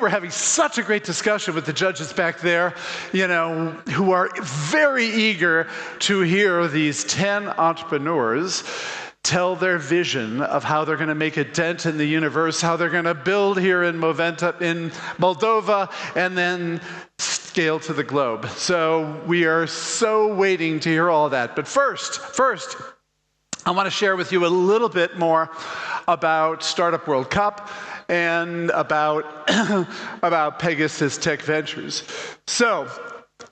we're having such a great discussion with the judges back there, who are very eager to hear these 10 entrepreneurs tell their vision of how they're going to make a dent in the universe, how they're going to build here in Moldova, and then scale to the globe. So we are so waiting to hear all that. But first, I want to share with you a little bit more about Startup World Cup and about Pegasus Tech Ventures. So,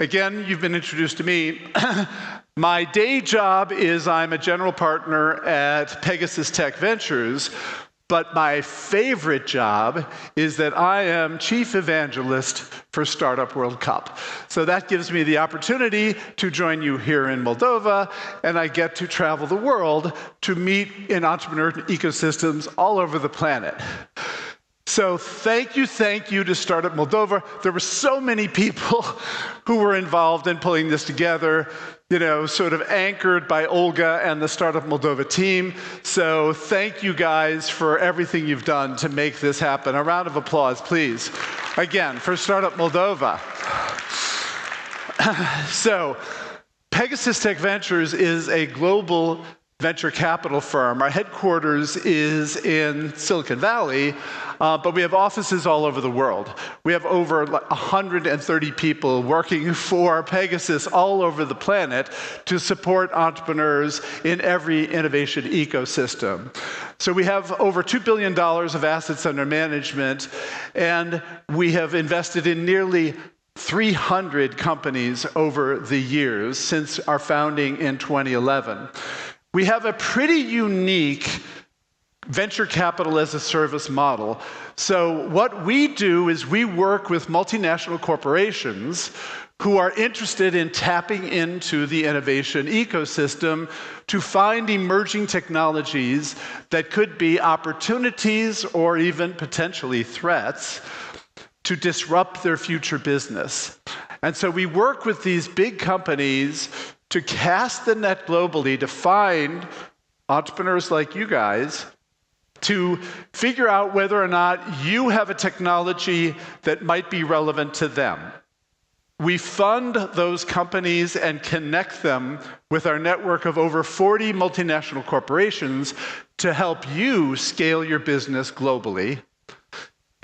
again, you've been introduced to me. My day job is I'm a general partner at Pegasus Tech Ventures, but my favorite job is that I am chief evangelist for Startup World Cup. So that gives me the opportunity to join you here in Moldova, and I get to travel the world to meet in entrepreneur ecosystems all over the planet. So thank you to Startup Moldova. There were so many people who were involved in pulling this together, sort of anchored by Olga and the Startup Moldova team. So thank you guys for everything you've done to make this happen. A round of applause, please. Again, for Startup Moldova. So Pegasus Tech Ventures is a global venture capital firm. Our headquarters is in Silicon Valley, but we have offices all over the world. We have over 130 people working for Pegasus all over the planet to support entrepreneurs in every innovation ecosystem. So we have over $2 billion of assets under management, and we have invested in nearly 300 companies over the years since our founding in 2011. We have a pretty unique venture capital as a service model. So what we do is we work with multinational corporations who are interested in tapping into the innovation ecosystem to find emerging technologies that could be opportunities or even potentially threats to disrupt their future business. And so we work with these big companies to cast the net globally to find entrepreneurs like you guys to figure out whether or not you have a technology that might be relevant to them. We fund those companies and connect them with our network of over 40 multinational corporations to help you scale your business globally,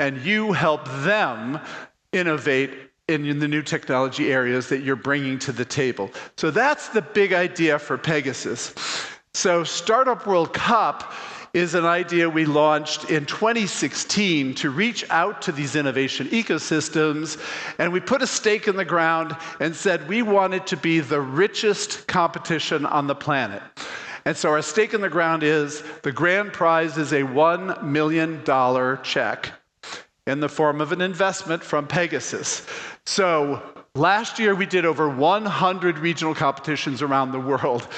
and you help them innovate in the new technology areas that you're bringing to the table. So that's the big idea for Pegasus. So Startup World Cup is an idea we launched in 2016 to reach out to these innovation ecosystems, and we put a stake in the ground and said we wanted to be the richest competition on the planet. And so our stake in the ground is the grand prize is a $1 million check in the form of an investment from Pegasus. So last year we did over 100 regional competitions around the world.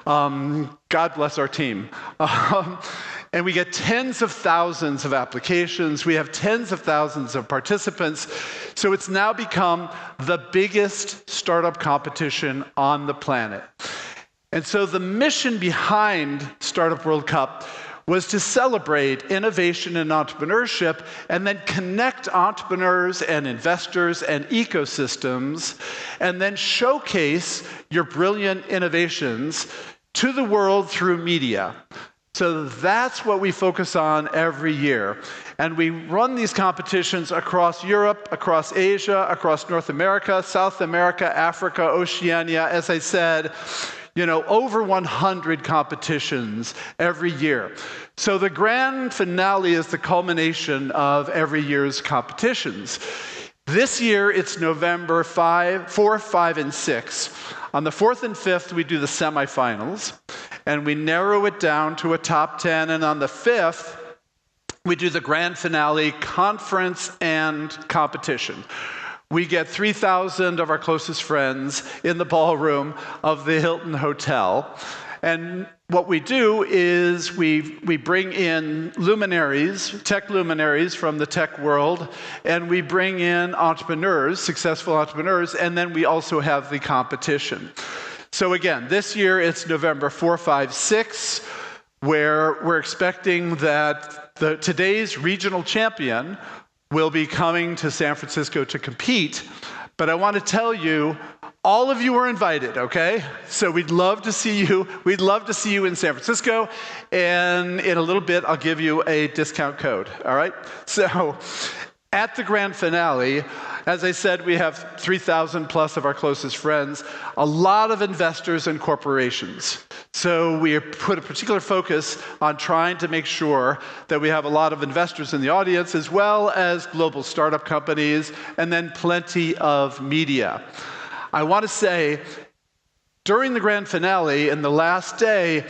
God bless our team. And we get tens of thousands of applications. We have tens of thousands of participants. So it's now become the biggest startup competition on the planet. And so the mission behind Startup World Cup was to celebrate innovation and entrepreneurship and then connect entrepreneurs and investors and ecosystems and then showcase your brilliant innovations to the world through media. So that's what we focus on every year. And we run these competitions across Europe, across Asia, across North America, South America, Africa, Oceania, as I said, over 100 competitions every year. So the grand finale is the culmination of every year's competitions. This year, it's November 4th, 5, and 6. On the 4th and 5th, we do the semifinals, and we narrow it down to a top 10. And on the 5th, we do the grand finale, conference and competition. We get 3,000 of our closest friends in the ballroom of the Hilton Hotel. And what we do is we bring in luminaries, tech luminaries from the tech world, and we bring in entrepreneurs, successful entrepreneurs, and then we also have the competition. So again, this year it's November 4, 5, 6, where we're expecting that today's regional champion will be coming to San Francisco to compete. But I want to tell you, all of you are invited, okay? So we'd love to see you. We'd love to see you in San Francisco. And in a little bit, I'll give you a discount code, all right? So at the grand finale, as I said, we have 3,000 plus of our closest friends, a lot of investors and corporations. So we put a particular focus on trying to make sure that we have a lot of investors in the audience, as well as global startup companies, and then plenty of media. I want to say, during the grand finale, in the last day,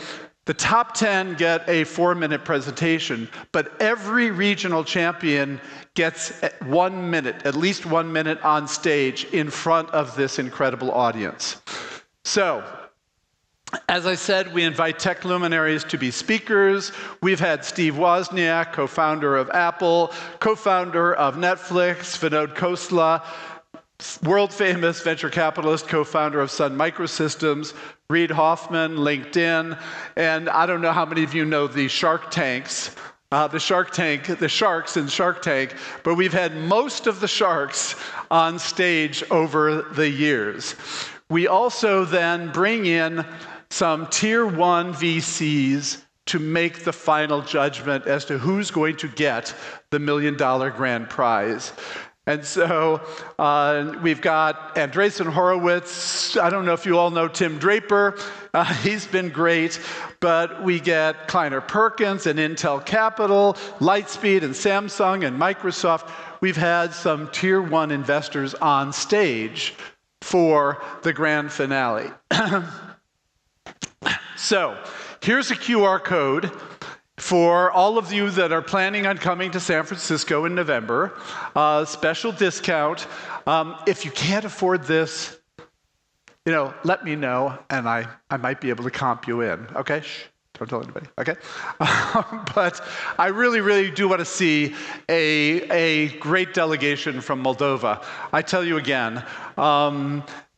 the top 10 get a 4-minute presentation, but every regional champion gets 1 minute, at least 1 minute on stage in front of this incredible audience. So, as I said, we invite tech luminaries to be speakers. We've had Steve Wozniak, co-founder of Apple, co-founder of Netflix, Vinod Khosla, world-famous venture capitalist, co-founder of Sun Microsystems, Reid Hoffman, LinkedIn, and I don't know how many of you know the Shark Tanks, the sharks in Shark Tank, but we've had most of the sharks on stage over the years. We also then bring in some tier 1 VCs to make the final judgment as to who's going to get the $1 million grand prize. And so we've got Andreessen Horowitz. I don't know if you all know Tim Draper. He's been great. But we get Kleiner Perkins and Intel Capital, Lightspeed and Samsung and Microsoft. We've had some tier 1 investors on stage for the grand finale. So here's a QR code for all of you that are planning on coming to San Francisco in November. Special discount. If you can't afford this, let me know, and I might be able to comp you in, okay? Shh, don't tell anybody, okay? But I really, really do want to see a great delegation from Moldova. I tell you again,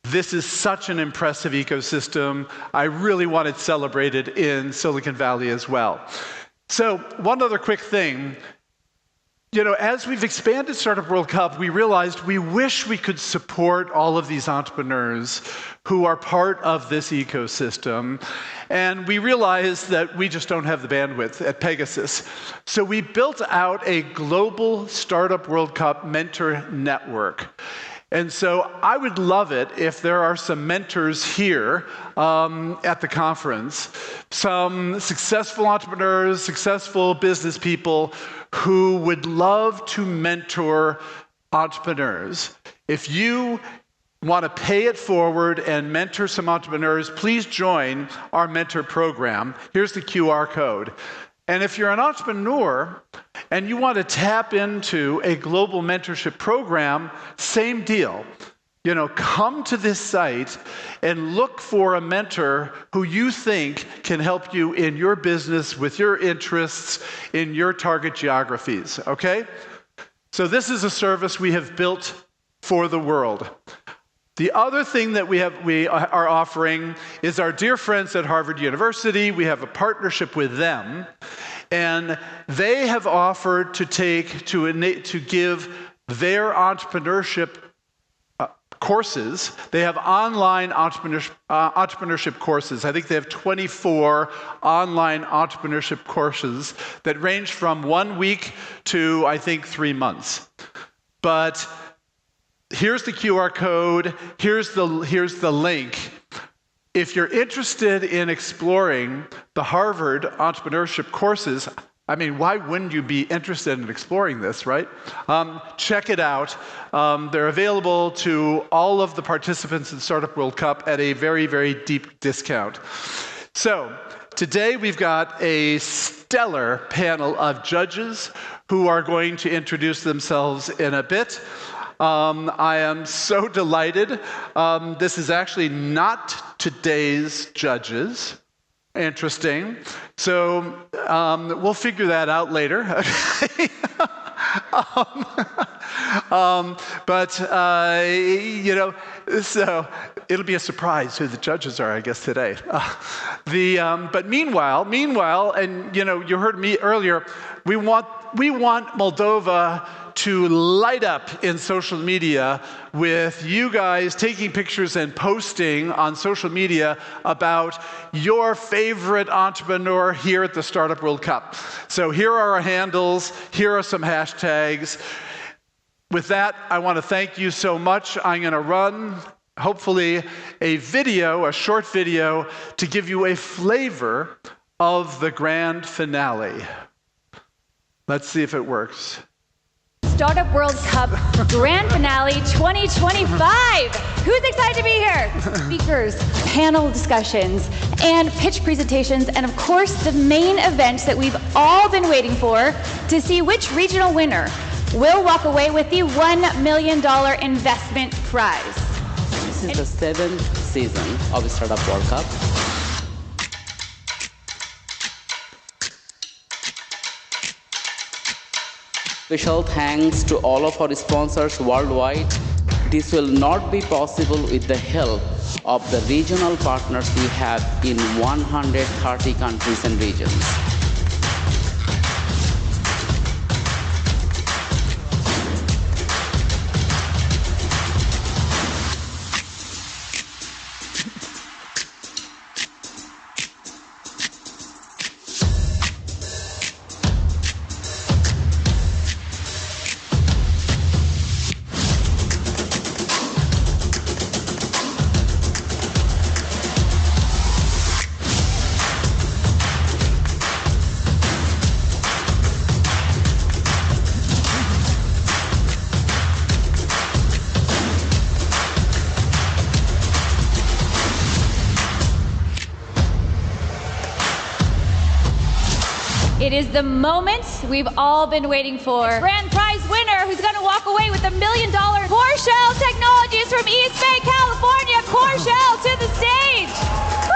this is such an impressive ecosystem. I really want it celebrated in Silicon Valley as well. So one other quick thing. As we've expanded Startup World Cup, we realized we wish we could support all of these entrepreneurs who are part of this ecosystem. And we realized that we just don't have the bandwidth at Pegasus. So we built out a global Startup World Cup mentor network. And so I would love it if there are some mentors here at the conference, some successful entrepreneurs, successful business people who would love to mentor entrepreneurs. If you want to pay it forward and mentor some entrepreneurs, please join our mentor program. Here's the QR code. And if you're an entrepreneur and you want to tap into a global mentorship program, same deal. Come to this site and look for a mentor who you think can help you in your business, with your interests, in your target geographies, okay? So this is a service we have built for the world. The other thing that we are offering is our dear friends at Harvard University. We have a partnership with them, and they have offered to give their entrepreneurship courses. They have online entrepreneurship courses. I think they have 24 online entrepreneurship courses that range from 1 week to, I think, 3 months. But here's the QR code. Here's the link. If you're interested in exploring the Harvard entrepreneurship courses, why wouldn't you be interested in exploring this, right? Check it out. They're available to all of the participants in Startup World Cup at a very, very deep discount. So today we've got a stellar panel of judges who are going to introduce themselves in a bit. I am so delighted. This is actually not today's judges. Interesting. So we'll figure that out later. So it'll be a surprise who the judges are, I guess, today. But meanwhile, and you heard me earlier, we want Moldova to light up in social media with you guys taking pictures and posting on social media about your favorite entrepreneur here at the Startup World Cup. So here are our handles, here are some hashtags. With that, I want to thank you so much. I'm going to run, hopefully, a video, a short video, to give you a flavor of the grand finale. Let's see if it works. Startup World Cup Grand Finale 2025. Who's excited to be here? Speakers, panel discussions, and pitch presentations, and of course the main event that we've all been waiting for to see which regional winner will walk away with the $1 million investment prize. This is the 7th season of Startup World Cup. Special thanks to all of our sponsors worldwide. This will not be possible with the help of the regional partners we have in 130 countries and regions. It is the moment we've all been waiting for. Grand prize winner who's going to walk away with $1 million. Core Shell Technologies from East Bay, California. Core Shell to the stage.